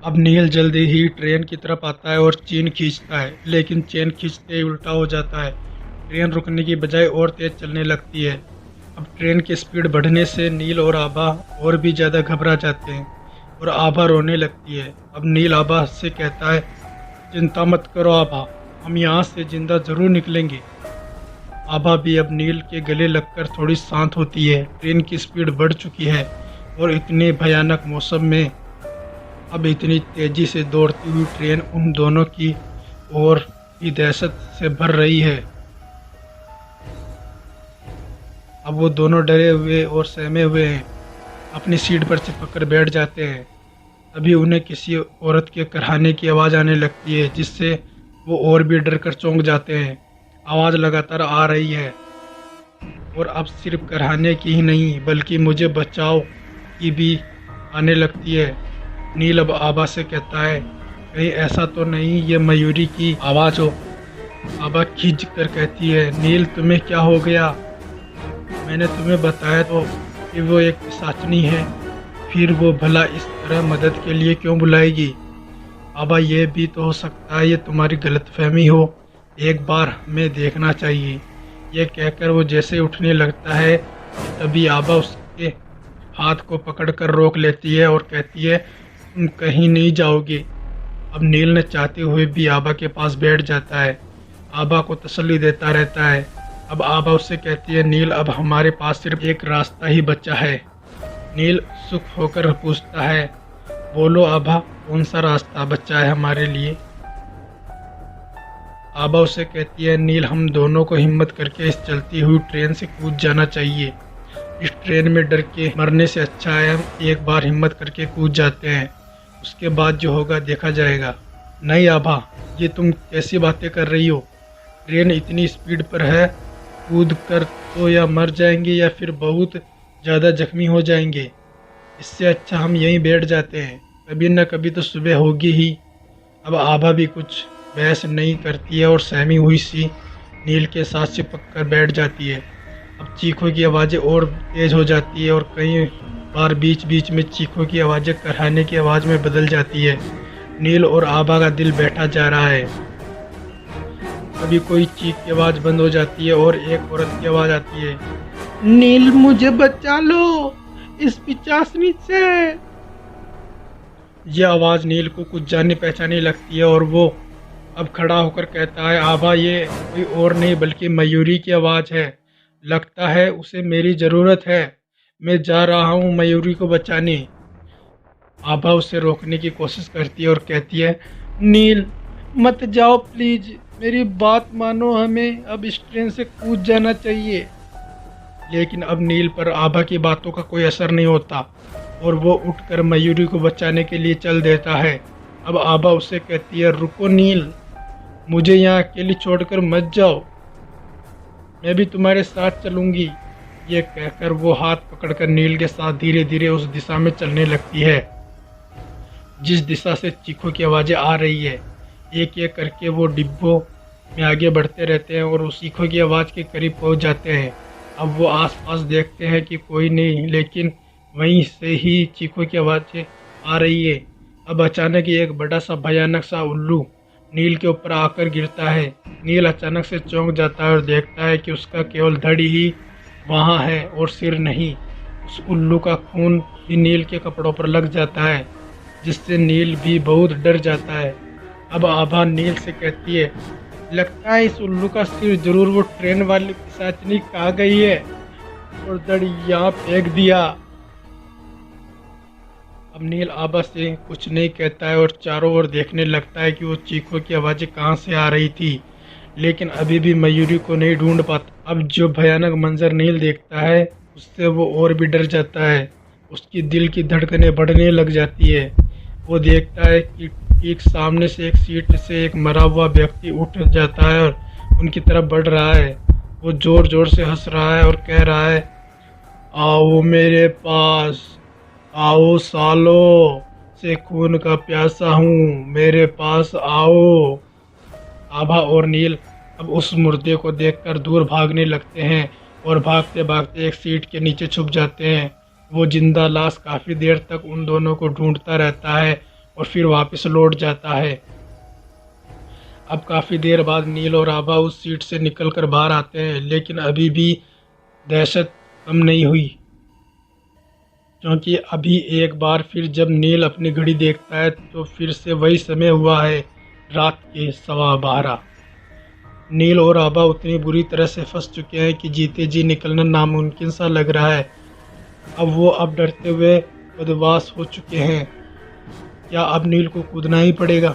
अब नील जल्दी ही ट्रेन की तरफ आता है और चेन खींचता है, लेकिन चेन खींचते ही उल्टा हो जाता है। ट्रेन रुकने की बजाय और तेज चलने लगती है। अब ट्रेन की स्पीड बढ़ने से नील और आभा और भी ज़्यादा घबरा जाते हैं और आभा रोने लगती है। अब नील आभा से कहता है, चिंता मत करो आभा, हम यहाँ से जिंदा ज़रूर निकलेंगे। आभा भी अब नील के गले लगकर थोड़ी शांत होती है। ट्रेन की स्पीड बढ़ चुकी है और इतने भयानक मौसम में अब इतनी तेजी से दौड़ती हुई ट्रेन उन दोनों की ओर भी दहशत से भर रही है। अब वो दोनों डरे हुए और सहमे हुए हैं, अपनी सीट पर चिपक कर बैठ जाते हैं। तभी उन्हें किसी औरत के कराहने की आवाज़ आने लगती है, जिससे वो और भी डर कर चौंक जाते हैं। आवाज़ लगातार आ रही है और अब सिर्फ कराहने की ही नहीं बल्कि मुझे बचाओ की भी आने लगती है। नील अब आभा से कहता है, कहीं ऐसा तो नहीं ये मयूरी की आवाज़ हो। आभा खींच कर कहती है, नील तुम्हें क्या हो गया? मैंने तुम्हें बताया तो कि वो एक पिशाचनी है, फिर वो भला इस तरह मदद के लिए क्यों बुलाएगी? आभा ये भी तो हो सकता है ये तुम्हारी गलतफहमी हो, एक बार हमें देखना चाहिए। ये कहकर वो जैसे उठने लगता है तभी आभा उसके हाथ को पकड़कर रोक लेती है और कहती है, तुम कहीं नहीं जाओगे। अब नील ने चाहते हुए भी आभा के पास बैठ जाता है, आभा को तसल्ली देता रहता है। अब आभा उससे कहती है, नील अब हमारे पास सिर्फ एक रास्ता ही बचा है। नील उत्सुक होकर पूछता है, बोलो आभा, कौन सा रास्ता बचा है हमारे लिए? आभा उसे कहती है, नील हम दोनों को हिम्मत करके इस चलती हुई ट्रेन से कूद जाना चाहिए। इस ट्रेन में डर के मरने से अच्छा है हम एक बार हिम्मत करके कूद जाते हैं, उसके बाद जो होगा देखा जाएगा। नहीं आभा, ये तुम कैसी बातें कर रही हो? ट्रेन इतनी स्पीड पर है, कूद कर तो या मर जाएंगे या फिर बहुत ज़्यादा जख्मी हो जाएंगे। इससे अच्छा हम यहीं बैठ जाते हैं, कभी न कभी तो सुबह होगी ही। अब आभा भी कुछ बहस नहीं करती है और सहमी हुई सी नील के साथ चिपक कर बैठ जाती है। अब चीखों की आवाज़ें और तेज़ हो जाती है और कई बार बीच बीच में चीखों की आवाज़ें कराहने की आवाज़ में बदल जाती है। नील और आभा का दिल बैठा जा रहा है। कभी कोई चीख की आवाज़ बंद हो जाती है और एक औरत की आवाज़ आती है, नील मुझे बचा लो इस पिचासनी से। यह आवाज़ नील को कुछ जाने पहचाने लगती है और वो अब खड़ा होकर कहता है, आभा ये कोई और नहीं बल्कि मयूरी की आवाज़ है, लगता है उसे मेरी ज़रूरत है, मैं जा रहा हूँ मयूरी को बचाने। आभा उसे रोकने की कोशिश करती है और कहती है, नील मत जाओ प्लीज़, मेरी बात मानो, हमें अब इस ट्रेन से कूद जाना चाहिए। लेकिन अब नील पर आभा की बातों का कोई असर नहीं होता और वो उठकर मयूरी को बचाने के लिए चल देता है। अब आभा उसे कहती है, रुको नील, मुझे यहाँ अकेली छोड़कर मत जाओ, मैं भी तुम्हारे साथ चलूँगी। ये कहकर वो हाथ पकड़कर नील के साथ धीरे धीरे उस दिशा में चलने लगती है जिस दिशा से चीखों की आवाज़ें आ रही है। एक एक करके वो डिब्बों में आगे बढ़ते रहते हैं और उस चीखों की आवाज़ के करीब पहुंच जाते हैं। अब वो आसपास देखते हैं कि कोई नहीं, लेकिन वहीं से ही चीखों की आवाज़ें आ रही है। अब अचानक ही एक बड़ा सा भयानक सा उल्लू नील के ऊपर आकर गिरता है। नील अचानक से चौंक जाता है और देखता है कि उसका केवल धड़ ही वहाँ है और सिर नहीं। उस उल्लू का खून भी नील के कपड़ों पर लग जाता है, जिससे नील भी बहुत डर जाता है। अब आभा नील से कहती है, लगता है इस उल्लू का सिर जरूर वो ट्रेन वाली पिशाचनी खा गई है और धड़ यहाँ फेंक दिया। अब नील आभा से कुछ नहीं कहता है और चारों ओर देखने लगता है कि वो चीखों की आवाज़ें कहाँ से आ रही थी, लेकिन अभी भी मयूरी को नहीं ढूंढ पाता। अब जो भयानक मंजर नील देखता है उससे वो और भी डर जाता है, उसकी दिल की धड़कनें बढ़ने लग जाती है। वो देखता है कि ठीक सामने से एक सीट से एक मरा हुआ व्यक्ति उठ जाता है और उनकी तरफ बढ़ रहा है। वो जोर जोर से हंस रहा है और कह रहा है, आओ मेरे पास, आओ सालो से खून का प्यासा हूँ, मेरे पास आओ। आभा और नील अब उस मुर्दे को देखकर दूर भागने लगते हैं और भागते भागते एक सीट के नीचे छुप जाते हैं। वो जिंदा लाश काफ़ी देर तक उन दोनों को ढूंढता रहता है और फिर वापस लौट जाता है। अब काफ़ी देर बाद नील और आभा उस सीट से निकलकर बाहर आते हैं, लेकिन अभी भी दहशत कम नहीं हुई, क्योंकि अभी एक बार फिर जब नील अपनी घड़ी देखता है तो फिर से वही समय हुआ है, रात के 12:15। नील और आभा उतनी बुरी तरह से फंस चुके हैं कि जीते जी निकलना नामुमकिन सा लग रहा है। अब डरते हुए बदमाश हो चुके हैं। क्या अब नील को कूदना ही पड़ेगा?